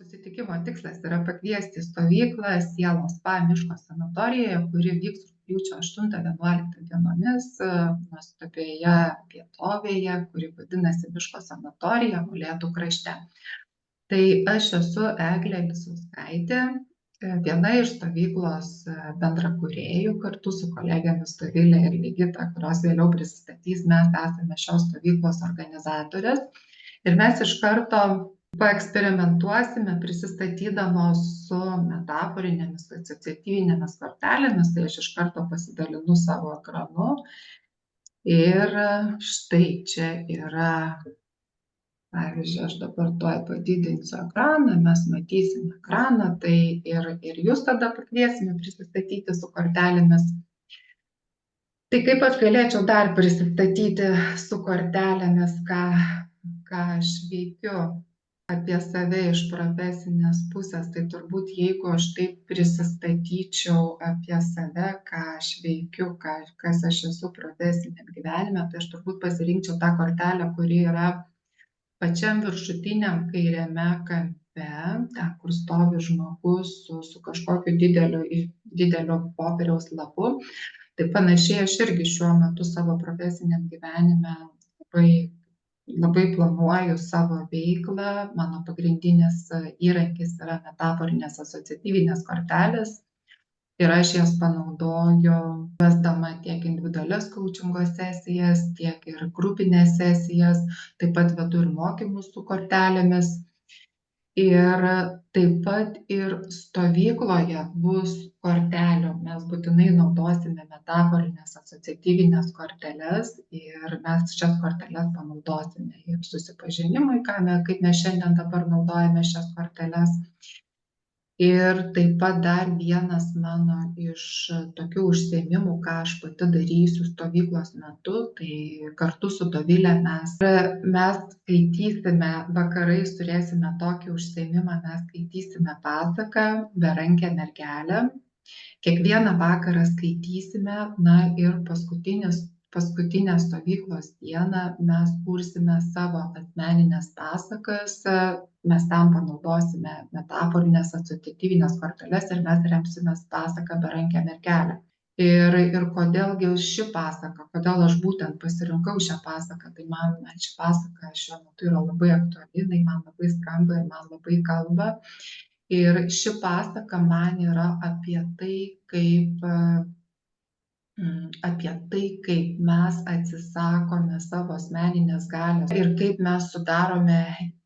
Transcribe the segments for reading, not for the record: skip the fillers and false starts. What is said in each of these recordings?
Susitikimo tikslas yra pakviesti į stovyklą Sielos spa miško sanatorijoje, kuri vyks rugpjūčio 8-11 dienomis nuostabioje vietovėje, kuri vadinasi Miško sanatorija Molėtų krašte. Tai aš esu Eglė Lisauskaitė, viena iš stovyklos bendrakūrėjų kartu su kolegėmis Dovilė ir Ligita, kurios vėliau prisistatys. Mes esame šios stovyklos organizatorės ir mes iš karto paeksperimentuosime prisistatydamos su metaforinėmis asociatyvinėmis kortelėmis. Tai aš iš karto pasidalinu savo ekranu ir štai čia yra, pavyzdžiui, aš dabar tuoj padidinsiu ekraną, mes matysim ekraną, tai ir jūs tada pakviesime prisistatyti su kortelėmis. Tai kaip aš galėčiau dar prisistatyti su kortelėmis, ką aš veikiu apie save iš profesinės pusės, tai turbūt jeigu aš taip prisistatyčiau apie save, ką aš veikiu, kas aš esu profesiniam gyvenime, tai aš turbūt pasirinkčiau tą kortelę, kuri yra pačiam viršutiniam kairiame kampe, ten, kur stovi žmogus su kažkokiu dideliu popieriaus lapu. Tai panašiai aš irgi šiuo metu savo profesiniam gyvenime labai planuoju savo veiklą. Mano pagrindinis įrankis yra metaforinės asociatyvinės kortelės ir aš jas panaudoju vesdama tiek individualias koučingo sesijas, tiek ir grupinės sesijas, taip pat vedu ir mokymus su kortelėmis. Ir taip pat ir stovykloje bus kortelių. Mes būtinai naudosime metaforinės asociatyvinės korteles ir mes šias korteles panaudosime ir susipažinimui, kaip mes šiandien dabar naudojame šias korteles. Ir taip pat dar vienas mano iš tokių užsiėmimų, ką aš pati darysiu stovyklos metu, tai kartu su Dovile mes skaitysime, vakarais turėsime tokį užsiėmimą, mes skaitysime pasaką Berankę mergelę. Kiekvieną vakarą skaitysime, ir paskutinę stovyklos dieną mes kursime savo asmeninės pasakas. Mes tam panaudosime metaforinės asociatyvinės korteles ir mes remsimės pasaką Berankę mergelę. Ir kodėlgi ši pasaka, kodėl aš būtent pasirinkau šią pasaką, tai man ši pasaka šiuo metu yra labai aktuali, jinai man labai skamba ir man labai kalba. Ir ši pasaka man yra apie tai, kaip mes atsisakome savo asmeninės galios ir kaip mes sudarome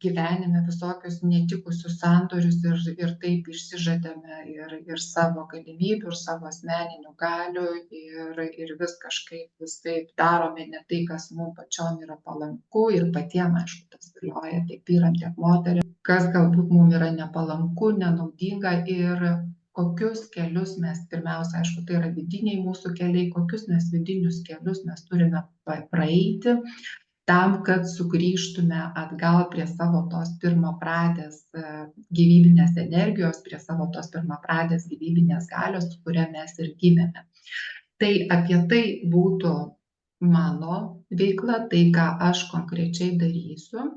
gyvenime visokius netikusius sandorius ir taip išsižadame ir savo galimybių, ir savo asmeninių galių ir vis taip darome ne tai, kas mums pačiom yra palanku ir patiem, aišku, tas galioja tiek vyram, tiek moteriam, kas galbūt mums yra nepalanku, nenaudinga ir kokius kelius mes pirmiausia, aišku, tai yra vidiniai mūsų keliai, kokius mes vidinius kelius mes turime praeiti tam, kad sugrįžtume atgal prie savo tos pirmapradės gyvybinės energijos, prie savo tos pirmapradės gyvybinės galios, su kuria mes ir gimėme. Tai apie tai būtų mano veikla, tai ką aš konkrečiai darysiu.